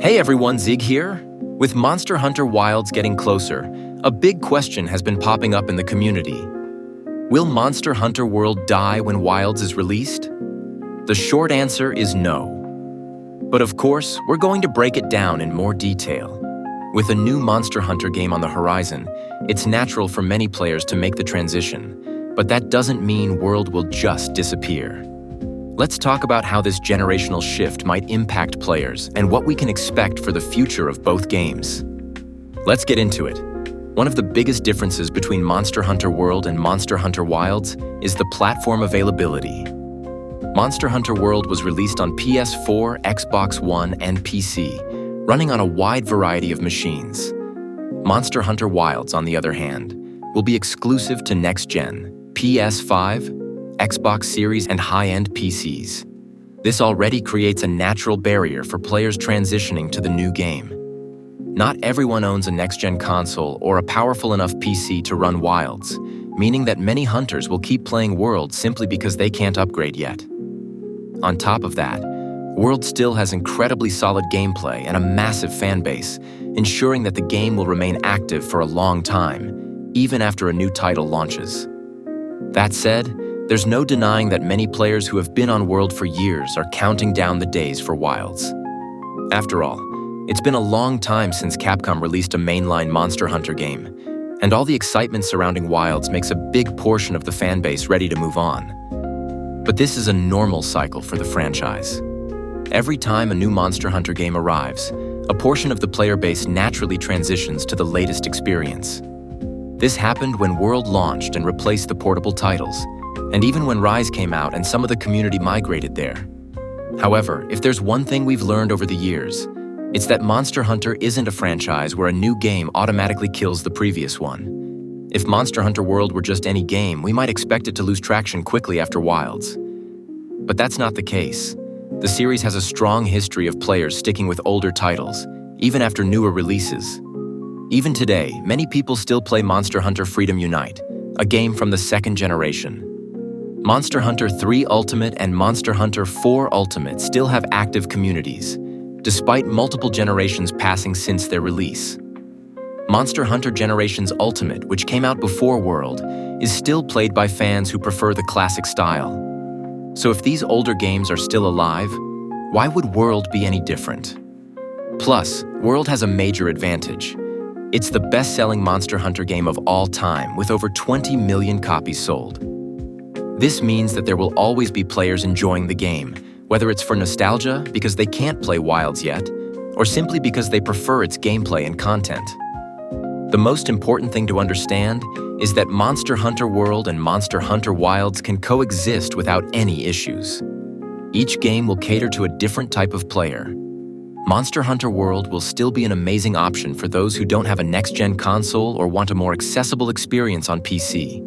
Hey everyone, Zieg here. With Monster Hunter Wilds getting closer, a big question has been popping up in the community. Will Monster Hunter World die when Wilds is released? The short answer is no. But of course, we're going to break it down in more detail. With a new Monster Hunter game on the horizon, it's natural for many players to make the transition, but that doesn't mean World will just disappear. Let's talk about how this generational shift might impact players and what we can expect for the future of both games. Let's get into it. One of the biggest differences between Monster Hunter World and Monster Hunter Wilds is the platform availability. Monster Hunter World was released on PS4, Xbox One, and PC, running on a wide variety of machines. Monster Hunter Wilds, on the other hand, will be exclusive to next-gen, PS5, Xbox Series, and high-end PCs. This already creates a natural barrier for players transitioning to the new game. Not everyone owns a next-gen console or a powerful enough PC to run Wilds, meaning that many hunters will keep playing World simply because they can't upgrade yet. On top of that, World still has incredibly solid gameplay and a massive fanbase, ensuring that the game will remain active for a long time, even after a new title launches. That said, there's no denying that many players who have been on World for years are counting down the days for Wilds. After all, it's been a long time since Capcom released a mainline Monster Hunter game, and all the excitement surrounding Wilds makes a big portion of the fanbase ready to move on. But this is a normal cycle for the franchise. Every time a new Monster Hunter game arrives, a portion of the player base naturally transitions to the latest experience. This happened when World launched and replaced the portable titles, and even when Rise came out and some of the community migrated there. However, if there's one thing we've learned over the years, it's that Monster Hunter isn't a franchise where a new game automatically kills the previous one. If Monster Hunter World were just any game, we might expect it to lose traction quickly after Wilds. But that's not the case. The series has a strong history of players sticking with older titles, even after newer releases. Even today, many people still play Monster Hunter Freedom Unite, a game from the second generation. Monster Hunter 3 Ultimate and Monster Hunter 4 Ultimate still have active communities, despite multiple generations passing since their release. Monster Hunter Generations Ultimate, which came out before World, is still played by fans who prefer the classic style. So if these older games are still alive, why would World be any different? Plus, World has a major advantage. It's the best-selling Monster Hunter game of all time, with over 20 million copies sold. This means that there will always be players enjoying the game, whether it's for nostalgia because they can't play Wilds yet, or simply because they prefer its gameplay and content. The most important thing to understand is that Monster Hunter World and Monster Hunter Wilds can coexist without any issues. Each game will cater to a different type of player. Monster Hunter World will still be an amazing option for those who don't have a next-gen console or want a more accessible experience on PC.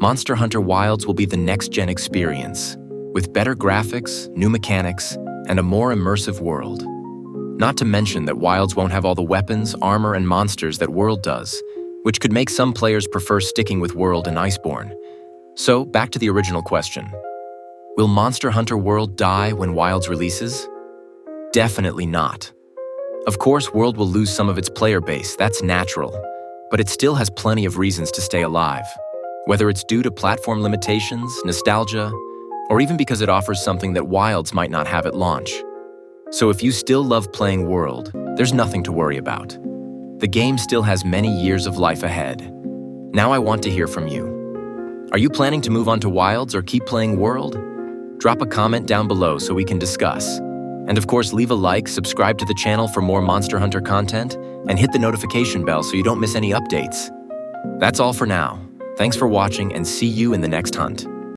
Monster Hunter Wilds will be the next-gen experience, with better graphics, new mechanics, and a more immersive world. Not to mention that Wilds won't have all the weapons, armor, and monsters that World does, which could make some players prefer sticking with World and Iceborne. So, back to the original question. Will Monster Hunter World die when Wilds releases? Definitely not. Of course, World will lose some of its player base, that's natural, but it still has plenty of reasons to stay alive. Whether it's due to platform limitations, nostalgia, or even because it offers something that Wilds might not have at launch. So if you still love playing World, there's nothing to worry about. The game still has many years of life ahead. Now I want to hear from you. Are you planning to move on to Wilds or keep playing World? Drop a comment down below so we can discuss. And of course, leave a like, subscribe to the channel for more Monster Hunter content, and hit the notification bell so you don't miss any updates. That's all for now. Thanks for watching and see you in the next hunt.